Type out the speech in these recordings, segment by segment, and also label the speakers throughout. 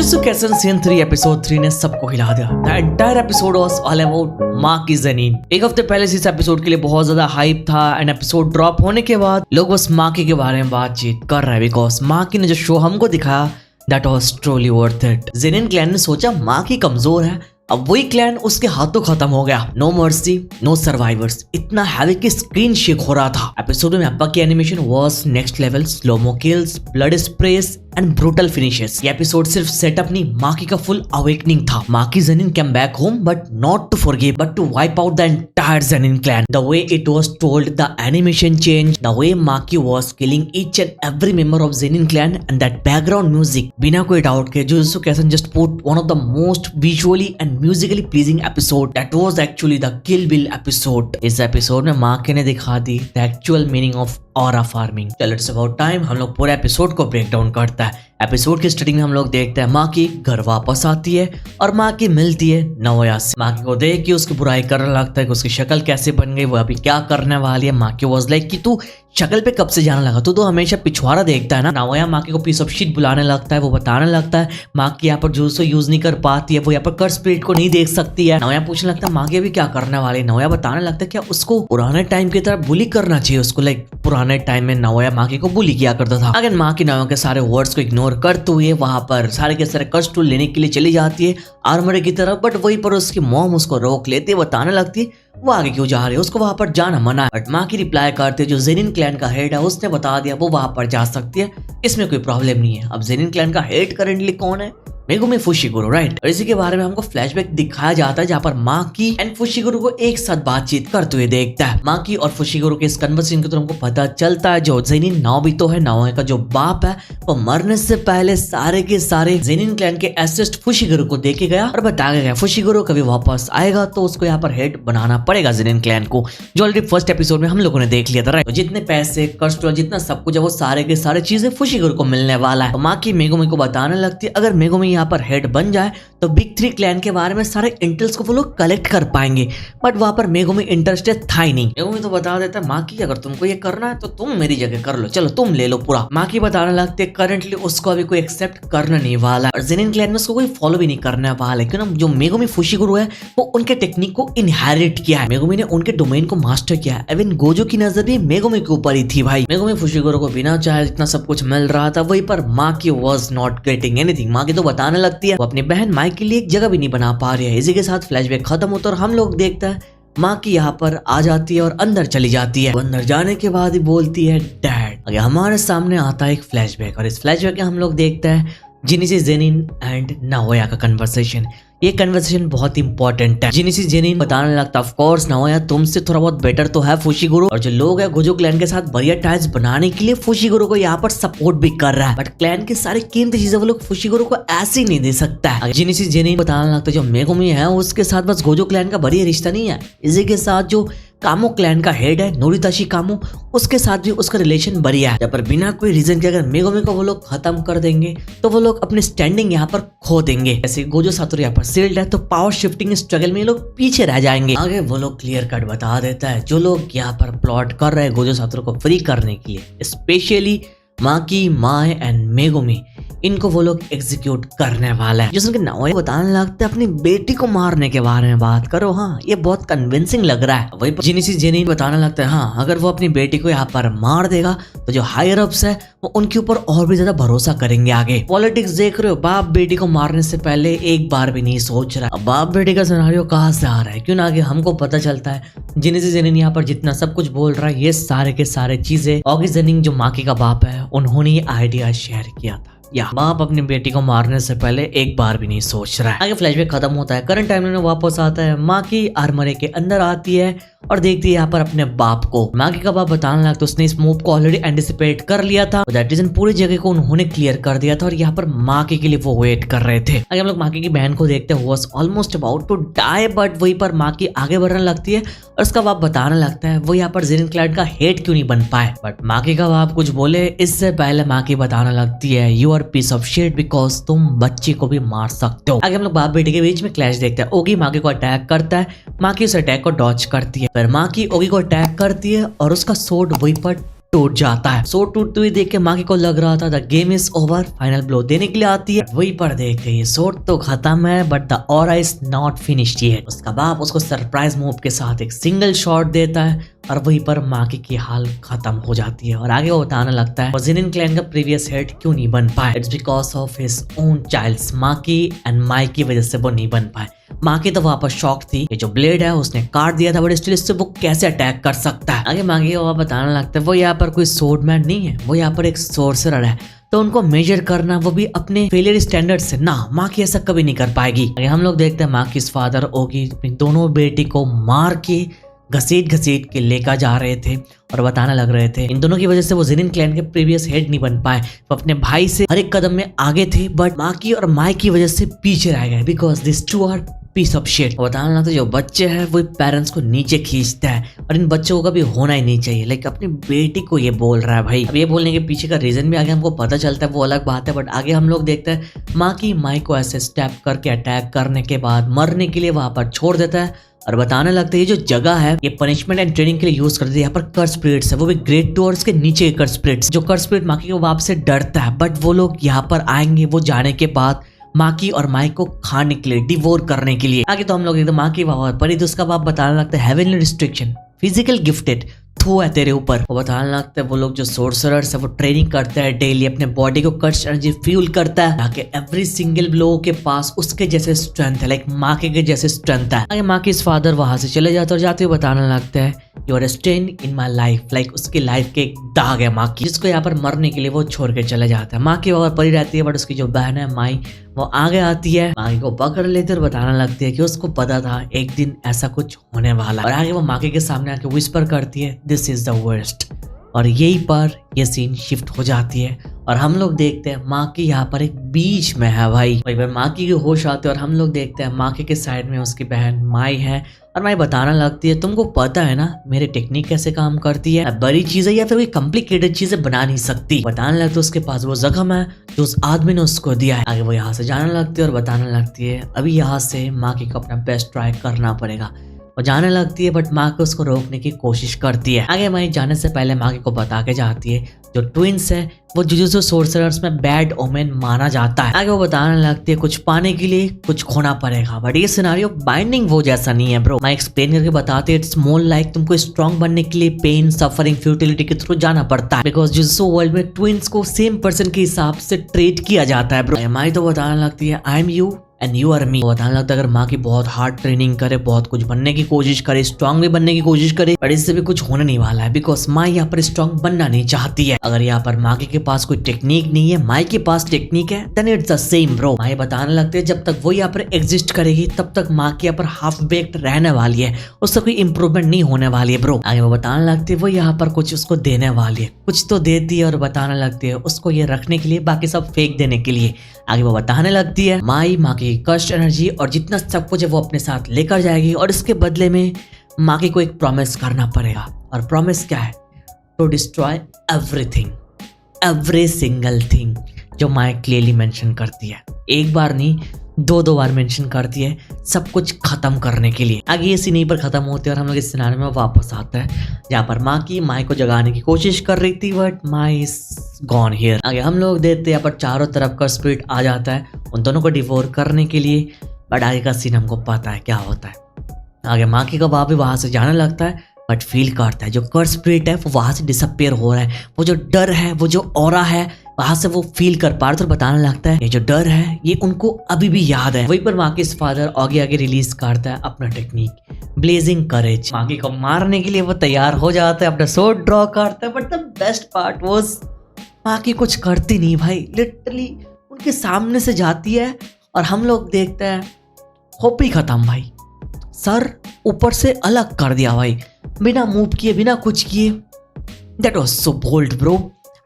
Speaker 1: Jujutsu Kaisen season 3 episode 3 ने सबको हिला दिया। The entire episode was all about Maki Zenin. एक हफ्ते पहले से इस एपिसोड के लिए बहुत ज्यादा हाइप था एंड एपिसोड ड्रॉप होने के बाद लोग बस माकी के बारे में बातचीत कर रहे हैं बिकॉज माकी ने जो शो हमको दिखाया that was truly worth it. Zenin clan ने सोचा माकी कमजोर है, अब वही क्लैन उसके हाथों खत्म हो गया। नो मर्सी नो सर्वाइवर्स, इतना हैवी कि स्क्रीन शेक हो रहा था। एपिसोड में अब्बा की animation was next level, slomo kills, blood sprays and brutal finishes. ये एपिसोड सिर्फ सेटअप नहीं, माकी का फुल अवेकनिंग था। Maki Zenin came back home but not to forgive but to wipe out the entire Zenin clan. The way it was told, the animation change, the way Maki was killing each and every member of Zenin clan and that background music बिना कोई doubt के Jujutsu Kaisen just put one of the most visually and musically pleasing episode that was actually the kill bill episode. इस episode में Maki ने दिखा दी the actual meaning of aura farming. चलो it's about time हम लोग पूरे episode को ब्रेक डाउन करता है। एपिसोड की स्टार्टिंग में हम लोग देखते हैं माकी घर वापस आती है और माकी मिलती है नाओया से। माकी को देख के उसकी बुराई करने लगता है कि उसकी शक्ल कैसे बन गई, वो अभी क्या करने वाली है। माकी वाज लाइक कि तू शक्ल पे कब से जाने लगा, तू तो हमेशा पिछवाड़ा देखता है ना। नाओया माकी को पीस ऑफ शिट बुलाने लगता है, वो बताने लगता है माकी यहाँ पर जुजुत्सु यूज नहीं कर पाती है, वो यहाँ पर कर्स स्पिरिट को नहीं देख सकती है। नाओया पूछने लगता है माकी अभी क्या करने वाली। नाओया बताने लगता है क्या उसको पुराने टाइम की तरह बुली करना चाहिए उसको, लाइक पुराने टाइम में नाओया माकी को बुली किया करता था। अगर माकी नाओया के सारे वर्ड्स को इग्नोर करते हुए वहां पर सारे के सारे कर्स टूल लेने के लिए चली जाती है आर्मरे की तरफ, बट वहीं पर उसकी मॉम उसको रोक लेती है, बताने लगती है वो आगे क्यों जा रही है, उसको वहां पर जाना मना है। बट माकी रिप्लाई करते जो ज़नीन क्लैन का हेड है उसने बता दिया वो वहां पर जा सकती है, इसमें कोई प्रॉब्लम नहीं है। अब ज़नीन क्लैन का हेड करंटली कौन है, मेगुमी फुशिगुरु, राइट। और इसी के बारे में हमको फ्लैशबैक दिखाया जाता है जहाँ पर माकी एंड फुशिगुरु को एक साथ बातचीत करते हुए देखता है। माकी और फुशिगुरु के इस कन्वर्सेशन के तो हमको पता चलता है जो ज़नीन नाओबितो है, नाओया का जो बाप है, वो मरने से पहले सारे के सारे ज़नीन क्लैन के एसेट फुशिगुरु को देके गया और बताया गया फुशिगुरु कभी वापस आएगा तो उसको यहाँ पर हेड बनाना पड़ेगा ज़नीन क्लैन को, जो ऑलरेडी फर्स्ट एपिसोड में हम लोगों ने देख लिया था, राइट। तो जितने पैसे कर्स जितना सब कुछ है वो सारे के सारे चीजें फुशिगुरु को मिलने वाला है। तो माकी मेगुमी को बताने लगती है अगर मेगुमी यहाँ पर हेड बन जाए तो बिग 3 क्लैन के बारे में सारे इंटेल्स को वो लोग कलेक्ट कर पाएंगे, बट वहां पर मेगुमी इंटरेस्टेड था ही नहीं। मेगुमी तो बता देता है माकी अगर तुमको ये करना है तो तुम मेरी जगह कर लो, चलो तुम ले लो पूरा। माकी बताने लगते हैं करंटली उसको अभी कोई एक्सेप्ट करना नहीं वाला और ज़नीन क्लैन में उसको कोई फॉलो भी नहीं करने वाला है, क्यों ना जो मेगुमी फुशिगुरु है वो उनके टेक्निक को इनहेरिट किया है, मेगुमी ने उनके डोमेन को मास्टर किया है। इवन गोजो की नजर भी मेगुमी के ऊपर ही थी भाई। मेगुमी फुशिगुरु को बिना चाहे जितना सब कुछ मिल रहा था, वहीं पर माकी वाज नॉट गेटिंग एनीथिंग। माकी तो बताने लगती है वो अपनी बहन माई के लिए एक जगह भी नहीं बना पा रही है। इसी के साथ फ्लैशबैक खत्म होता है और हम लोग देखते हैं माकी यहाँ पर आ जाती है और अंदर चली जाती है। अंदर जाने के बाद ही बोलती है डैड। अगर हमारे सामने आता है एक फ्लैशबैक और इस फ्लैशबैक में हम लोग देखते हैं जिनिसी ज़नीन एंड नाओया का कन्वर्सेशन। ये कन्वर्सेशन बहुत इंपॉर्टेंट है। जिनिसी ज़नीन बताने लगता ऑफ कोर्स नाओया तुमसे थोड़ा बहुत बेटर तो है फुशिगुरु, और जो लोग है गोजो क्लैन के साथ बढ़िया टाइल्स बनाने के लिए फुशिगुरु को यहाँ पर सपोर्ट भी कर रहा है, बट क्लैन के सारे कीमती चीजें वो लोग फुशिगुरु को ऐसे ही नहीं दे सकता है। जिनिसी ज़नीन बताने लगता है जो मेगुमी है उसके साथ बस गोजो क्लैन का बढ़िया रिश्ता नहीं है, इसी के साथ जो कामो क्लैन का हेड है नोरिताशी कामो, उसके साथ भी उसका रिलेशन बढ़िया है। जब पर बिना कोई रीजन के अगर मेगुमी को वो लोग खत्म कर देंगे तो वो लोग अपनी स्टैंडिंग यहाँ पर खो देंगे। जैसे गोजो सातोरू यहाँ पर सील्ड है तो पावर शिफ्टिंग स्ट्रगल में ये लोग पीछे रह जाएंगे। आगे वो लोग क्लियर कट बता देता है जो लोग यहाँ पर प्लॉट कर रहे हैं गोजो सातोरू को फ्री करने के लिए, स्पेशली माकी, माए एंड मेगुमी, इनको वो लोग एग्जीक्यूट करने वाला है। जिसके नाओया बताने लगते हैं अपनी बेटी को मारने के बारे में बात करो, हाँ ये बहुत कन्विंसिंग लग रहा है। वही जिनिसी ज़नीन बताने लगता है हाँ अगर वो अपनी बेटी को यहाँ पर मार देगा तो जो हायर अप्स है वो उनके ऊपर और भी ज्यादा भरोसा करेंगे। आगे पॉलिटिक्स देख रहे हो, बाप बेटी को मारने से पहले एक बार भी नहीं सोच रहा। अब बाप बेटी का सिनेरियो कहाँ से आ रहा है, क्यों ना आगे हमको पता चलता है जिनिसी ज़नीन यहाँ पर जितना सब कुछ बोल रहा है ये सारे के सारे चीजें ऑगी ज़नीन जो माकी का बाप है उन्होंने ये आइडिया शेयर किया था। या बाप अपनी बेटी को मारने से पहले एक बार भी नहीं सोच रहा है। आगे फ्लैशबैक खत्म होता है, करंट टाइम में वापस आता है। माकी आर्मरे के अंदर आती है और देखती है यहाँ पर अपने बाप को। माकी का बाप बताने लगा तो उसने इस मूव को ऑलरेडी एंटिसिपेट कर लिया था, दैट रीजन पूरी जगह को उन्होंने क्लियर कर दिया था और यहाँ पर माकी के लिए वो वेट कर रहे थे। आगे हम लोग माकी की बहन को देखते हैं, was almost about to die, but वहीं पर माकी आगे बढ़ने लगती है और उसका बाप बताने लगता है वो यहाँ पर ज़नीन क्लैन का हेड क्यों नहीं बन पाए, बट माकी का बाप कुछ बोले इससे पहले माकी बताने लगती है you are piece of shit because तुम बच्ची को भी मार सकते हो। आगे हम लोग बाप बेटी के बीच में क्लैश देखते हैं। ओगी माकी को अटैक करता है, माकी उस अटैक को डॉच करती है, फिर माकी ओगी को अटैक करती है और उसका सोर्ड वहीं पर टूट जाता है। स्वॉर्ड टूटते हुए देख के माकी को लग रहा था the game is over, final blow देने के लिए आती है। वहीं पर देखते ये स्वॉर्ड तो खत्म है but the aura is not finished yet. उसका बाप उसको सरप्राइज मूव के साथ एक सिंगल शॉट देता है और वहीं पर माकी की हाल खत्म हो जाती है। और आगे वो बताने लगता है ज़ेनिन क्लैन का प्रीवियस हेड क्यों नहीं बन पाया, it's because of his own childs Maki and Mike की वजह से वो नहीं बन पाए। माकी तो वहां पर शॉक थी, ये जो ब्लेड है उसने काट दिया था बट स्टिल इससे वो कैसे अटैक कर सकता है। आगे माकी को बताने लगता है वो यहाँ पर कोई स्वॉर्डमैन नहीं है, वो यहाँ पर एक सोर्सरर है, तो उनको मेजर करना वो भी अपने फेलियर स्टैंडर्ड से ना, माकी ऐसा कभी नहीं कर पाएगी। आगे हम लोग देखते हैं माकी फादर ओगी अपनी दोनों बेटी को मार के घसीट के लेकर जा रहे थे और बताने लग रहे थे इन दोनों की वजह से वो ज़ेनिन क्लैन के प्रीवियस हेड नहीं बन पाए। वो अपने भाई से हर एक कदम में आगे थे बट माकी और माइक की वजह से पीछे रह गए because this two are piece of shit. बताना लगता है जो बच्चे हैं वो पेरेंट्स को नीचे खींचता है और इन बच्चों को कभी होना ही नहीं चाहिए। लाइक अपनी बेटी को ये बोल रहा है भाई। अब ये बोलने के पीछे का रीजन भी आगे हमको पता चलता है, वो अलग बात है। बट आगे हम लोग देखते हैं माकी माइक को ऐसे स्टेप करके अटैक करने के बाद मरने के लिए वहां पर छोड़ देता है और बताने लगता है ये जो जगह है ये पनिशमेंट एंड ट्रेनिंग के लिए यूज करते हैं। यहाँ पर कर्स स्पिरिट्स है, वो भी ग्रेट डोर्स के नीचे के कर्स स्पिरिट्स। जो कर्स स्पिरिट माकी के बाप से डरता है बट वो लोग यहाँ पर आएंगे वो जाने के बाद माकी और माइक को खाने के लिए, डिवोर करने के लिए। आगे तो हम लोग एकदम माकी बाबा पर तो उसका बाप बताने लगता है हेवनली रिस्ट्रिक्शन, फिजिकल गिफ्टेड थू है तेरे ऊपर। वो बताने लगता है वो लोग जो सोर्सरर्स है वो ट्रेनिंग करते हैं डेली, अपने बॉडी को कर्स एनर्जी फ्यूल करता है ताकि एवरी सिंगल लोगों के पास उसके जैसे स्ट्रेंथ है, लाइक माकी के जैसे स्ट्रेंथ है। आगे माकी फादर वहां से चले जाते और जाते हुए बताने लगते हैं you are stain in my life, like उसकी लाइफ के एक दाग है माकी, जिसको यहाँ पर मरने के लिए वो छोड़ के चले जाता है। माकी वहां पड़ी रहती है बट उसकी जो बहन है माई वो आगे आती है, माकी को पकड़ लेती है और बताने लगती है कि उसको पता था एक दिन ऐसा कुछ होने वाला। और आगे वो माकी के सामने आके विस्पर करती है दिस इज द वर्स्ट। और यही पर ये सीन शिफ्ट हो जाती है और हम लोग देखते हैं माकी यहाँ पर एक बीच में है भाई। वही पर माकी के होश आते हैं और हम लोग देखते हैं माकी के साइड में उसकी बहन माई है और माई बताना लगती है तुमको पता है ना मेरी टेक्निक कैसे काम करती है, बड़ी चीजें या फिर कोई कॉम्प्लिकेटेड चीजें बना नहीं सकती। बताने लगती है उसके पास वो जख्म है जो उस आदमी ने उसको दिया है। आगे वो यहाँ से जाने लगती है और बताने लगती है अभी यहाँ से माकी को अपना बेस्ट ट्राई करना पड़ेगा। वो जाने लगती है बट माँ को उसको रोकने की कोशिश करती है। आगे माई जाने से पहले माँ को बता के जाती है जो ट्विंस है वो जुजुत्सु सोर्सरर्स में बैड ओमेन माना जाता है। आगे वो बताने लगती है कुछ पाने के लिए कुछ खोना पड़ेगा बट ये सिनारियो बाइंडिंग वो जैसा नहीं है ब्रो। मैं एक्सप्लेन करके बताते इट्स मोर लाइक तुमको स्ट्रॉन्ग बनने के लिए पेन सफरिंग फ्यूटिलिटी के थ्रू जाना पड़ता है बिकॉज जुजुत्सु वर्ल्ड में ट्विंस को सेम पर्सन के हिसाब से ट्रीट किया जाता है ब्रो। माई तो बताने लगती है I am you and you are me. बताने लगता है अगर माँ की बहुत हार्ड ट्रेनिंग करे, बहुत कुछ बनने की कोशिश करे, स्ट्रांग भी बनने की कोशिश करे पर इससे भी कुछ होने नहीं वाला है बिकॉज माँ यहाँ पर स्ट्रांग बनना नहीं चाहती है। अगर यहाँ पर माँ के पास कोई टेक्निक नहीं है, माँ के पास टेक्निक है then it's the same bro. माँ बताने लगते हैं जब तक वो यहाँ पर एग्जिस्ट करेगी तब तक माँ के यहाँ पर हाफ बेक्ड रहने वाली है, उससे कोई इंप्रूवमेंट नहीं होने वाली है ब्रो। आगे वो बताने लगती है वो यहाँ पर कुछ उसको देने वाली है, कुछ तो देती है और बताने लगती है उसको ये रखने के लिए बाकी सब फेंक देने के लिए। आगे वो बताने लगती है माँ की कस्ट एनर्जी और जितना सब कुछ है वो अपने साथ लेकर जाएगी और इसके बदले में माँ को एक प्रॉमिस करना पड़ेगा। और प्रॉमिस क्या है? To destroy everything, every single thing, जो माँ क्लियरली मेंशन करती है। एक बार नहीं दो बार मेंशन करती है सब कुछ खत्म करने के लिए। आगे ये सीन यहीं पर खत्म होते हैं और हम लोग इस सिनारियो में वापस आते हैं जहाँ पर माँ को जगाने की कोशिश कर रही थी बट माँ इज गॉन हियर। आगे हम लोग देखते हैं यहाँ पर चारों तरफ का स्पिरिट आ जाता है उन दोनों को डिवोर करने के लिए बट आगे का सीन हमको पता है क्या होता है। आगे माँ का बाप भी वहां से जाने लगता है बट फील करता है जो कर्स स्पिरिट है वो वहां से डिसअपियर हो रहा है, वो जो डर है वो जो ऑरा है वहां से वो फील कर पा रहा है। तो बताने लगता है ये जो डर है ये उनको अभी भी याद है। वहीं पर माकी फादर आगे रिलीज करता है अपना टेक्निक ब्लेजिंग करेज। माकी को मारने के लिए वो तैयार हो जाता है, अपना स्वॉर्ड ड्रॉ करता है but the best part was Maki कुछ करती नहीं भाई, लिटरली उनके सामने से जाती है और हम लोग देखते हैं होप ही खत्म भाई, सर ऊपर से अलग कर दिया भाई बिना मूव किए बिना कुछ किए। That was so bold bro.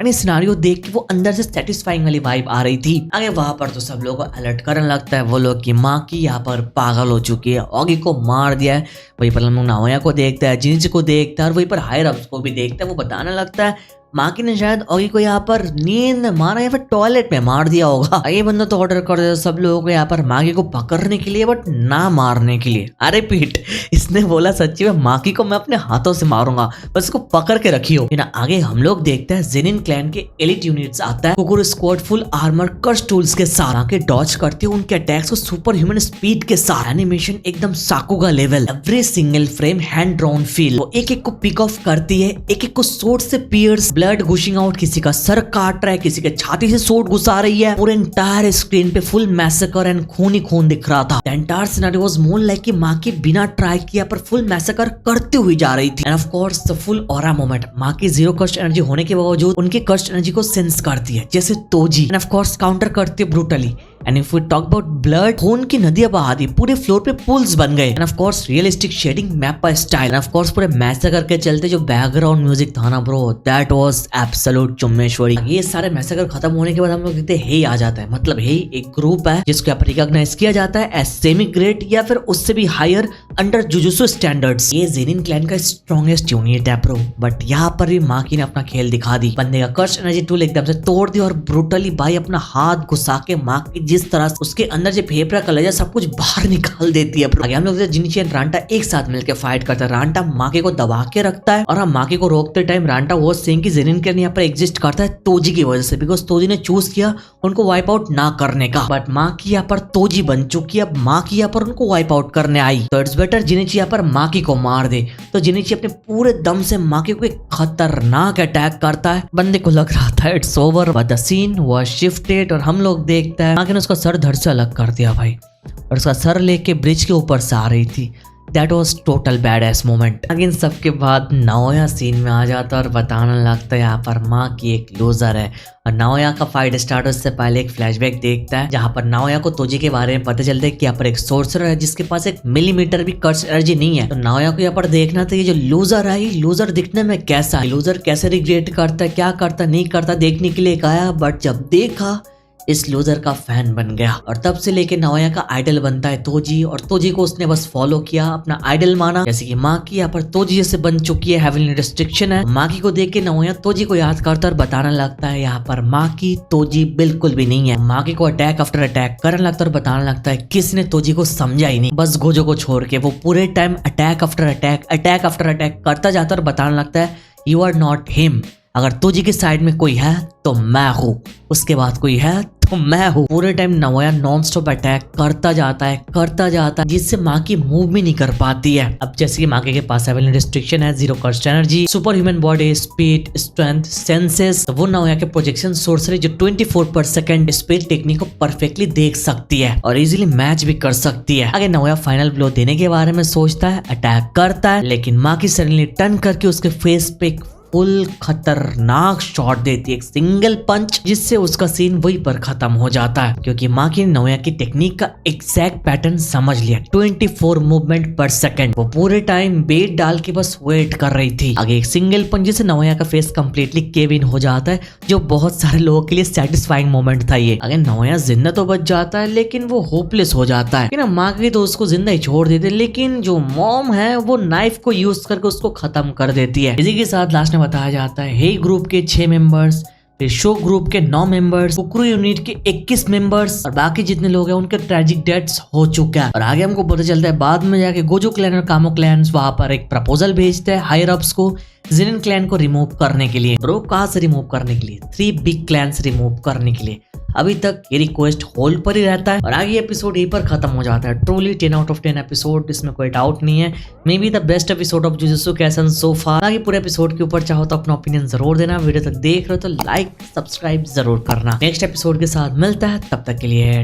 Speaker 1: And scenario देख के वो अंदर से सेटिस्फाइंग वाली वाइब आ रही थी। आगे वहां पर तो सब लोगों को अलर्ट करने लगता है वो लोग कि माँ की यहाँ पर पागल हो चुकी है, ऑगी को मार दिया है। वहीं पर हम लोग नाओया को देखता है, जिनिची को देखता है और वहीं पर हायर अप्स को भी देखता है। वो बताने लगता है माकी ने शायद ओगी को यहाँ पर नींद में मारा या फिर टॉयलेट में मार दिया होगा। ये बंदा तो ऑर्डर कर देता सब लोगों को यहाँ पर माकी को पकड़ने के लिए बट ना मारने के लिए। अरे पीट, इसने बोला सच्ची में माकी को मैं अपने हाथों से मारूंगा, बस इसको पकड़ के रखियो। आगे हम लोग देखते हैं जेनिन क्लैन के एलिट यूनिट्स आता है Kukuru squad full armour curse tools के साथ आके डॉज करते हैं उनके अटैक्स को सुपर ह्यूमन स्पीड के साथ। एनिमेशन एकदम sakuga level, every single frame hand drawn feel. वो एक एक को पिक ऑफ करती है, एक एक को सोर्ड से पियर्स, ब्लड गुशिंग आउट, किसी का सर काट रहा है, किसी के छाती से सोर्ड घुसा रही है। पूरे एंटायर स्क्रीन पे फुल मैसेकर एंड खून ही खून दिख रहा था। Entire scenario was more like कि माँ की बिना ट्राई किया पर फुल मैसेकर करती हुई जा रही थी। And of course the full aura moment, माँ की जीरो कस्ट एनर्जी होने के बावजूद उनकी कस्ट एनर्जी को सेंस करती है जैसे Toji, and of course counter करती है brutally. And if we talk about blood, खून की नदियां बहा दी, पूरे फ्लोर पे पूल्स बन गए। And of course realistic shading, Mappa style, and of course पूरे मैसेकर के चलते जो बैकग्राउंड म्यूजिक था ना ब्रो, दैट वाज एब्सोल्यूट चुम्मेश्वरी। ये सारे मैसेकर खत्म होने के बाद हम लोग देखते हैं हे आ जाता है। मतलब हे एक ग्रुप है जिसको यहाँ पर रिकॉग्नाइज किया जाता है एज सेमी ग्रेट या फिर उससे भी हायर अंडर जुजुत्सु स्टैंडर्ड्स। ये जेनिन क्लैन का स्ट्रॉन्गेस्ट यूनिट है ब्रो, बट यहाँ पर भी माकी ने अपना खेल दिखा दी। बंदे का कर्स एनर्जी टूल एकदम से तोड़ दी और ब्रूटली भाई अपना हाथ घुसा के माकी जिस तरह उसके अंदर जो फेफड़ा कलेजा सब कुछ बाहर निकाल देती है। आगे हम लोग जिनिची एंड रांटा एक साथ मिलकर फाइट करता है। रांटा माके को दबा के रखता है और हम माके को रोकते टाइम रांटा वो सेइंग कि जेनिन क्लैन यहाँ पर एग्जिस्ट करता है तोजी की वजह से, बिकॉज तोजी ने चूज किया उनको वाइप आउट ना करने का। बट माकी यहाँ पर तोजी बन चुकी है, अब माकी यहाँ पर उनको वाइप आउट करने आई, तो इट्स बेटर जिनिची यहाँ पर माकी को मार दे। तो जिनिची अपने पूरे दम से माकी को एक खतरनाक अटैक करता है। बंदे को लग रहा था it's over, but the scene was shifted और हम लोग देखते हैं माकी ने उसका सर धड़ से अलग कर दिया भाई, और उसका सर लेके ब्रिज के ऊपर से आ रही थी। That was total bad S moment. लेकिन सबके बाद नाओया सीन में आ जाता है और बताने लगता है यहाँ पर माँ की एक लूजर है। और नाओया का फाइट स्टार्ट से पहले एक फ्लैशबैक देखता है जहाँ पर नाओया को तोजी के बारे में पता चलता है कि यहाँ पर एक सोर्सरर है जिसके पास 1 मिलीमीटर भी कर्स एनर्जी नहीं है। तो नाओया को यहाँ पर देखना था ये जो लूजर है, ये लूजर दिखने में कैसा है, लूजर कैसे रिग्रेट करता है, क्या करता नहीं करता देखने के लिए आया। बट जब देखा इस लूजर का फैन बन गया और तब से लेके नाओया का आइडल बनता है तोजी, और तोजी को उसने बस फॉलो किया, अपना आइडल माना। जैसे कि माकी यहाँ पर तोजी जैसे बन चुकी है, हेवनली रिस्ट्रिक्शन है। माकी को देख के नाओया तोजी को याद करता और बताने लगता है यहाँ पर माकी तोजी बिल्कुल भी नहीं है। माकी को अटैक आफ्टर अटैक करने लगता है और बताने लगता है किसने तोजी को समझा ही नहीं, बस गोजो को छोड़ के वो पूरे time attack after attack, attack after attack करता जाता और बताने लगता है यू आर नॉट हिम, अगर तोजी के साइड में कोई है तो मैं हूँ, उसके बाद कोई है तो मैं हूँ। पूरे time Naoya non stop attack करता जाता है जिससे माकी मूव भी नहीं कर पाती है। अब जैसे कि माकी के पास हेवनली रिस्ट्रिक्शन है, zero cursed energy, super human body, speed, strength, senses, वो नाओया के प्रोजेक्शन सोर्सरी जो 24 पर सेकंड स्पीड टेक्निक को परफेक्टली देख सकती है और इजीली मैच भी कर सकती है। आगे नाओया फाइनल ब्लो देने के बारे में सोचता है, अटैक करता है, लेकिन माकी सडनली टर्न करके उसके फेस पे फुल खतरनाक शॉट देती है, एक सिंगल पंच, जिससे उसका सीन वहीं पर खत्म हो जाता है। क्योंकि माकी ने नाओया की टेक्निक का एग्जैक्ट पैटर्न समझ लिया, 24 मूवमेंट पर सेकंड। वो पूरे टाइम बेट डाल के बस वेट कर रही थी। आगे एक सिंगल पंच से नाओया का फेस कंप्लीटली केव इन हो जाता है, जो बहुत सारे लोगों के लिए सेटिस्फाइंग मोमेंट था ये। अगर नाओया जिंदा तो बच जाता है लेकिन वो होपलेस हो जाता है। माकी तो उसको जिंदा ही छोड़ देते, लेकिन जो मॉम है वो नाइफ को यूज करके उसको खत्म कर देती है। इसी के साथ लास्ट में बताया जाता है हे ग्रुप के 6 मेंबर्स, फिर शो ग्रुप के 9 मेंबर्स, कुकुरु यूनिट के 21 मेंबर्स और बाकी जितने लोग हैं उनके ट्रेजिक डेथ्स हो चुका है। और आगे हमको पता चलता है बाद में जाके गोजो क्लैन और कामो क्लैन वहां पर एक प्रपोजल भेजते हैं हायर अप्स को जेनिन क्लैन को रिमूव करने के लिए। ब्रो कहां से रिमूव करने के लिए? 3 बिग क्लैंस रिमूव करने के लिए। अभी तक ये रिक्वेस्ट होल्ड पर ही रहता है और आगे एपिसोड यहीं पर खत्म हो जाता है। ट्रूली 10 आउट ऑफ 10 एपिसोड, इसमें कोई डाउट नहीं है। Maybe the best episode of Jujutsu Kaisen so far. आगे पूरे एपिसोड के ऊपर चाहो तो अपना ओपिनियन जरूर देना। वीडियो तक देख रहे हो तो लाइक सब्सक्राइब जरूर करना। नेक्स्ट एपिसोड के साथ मिलता है, तब तक के लिए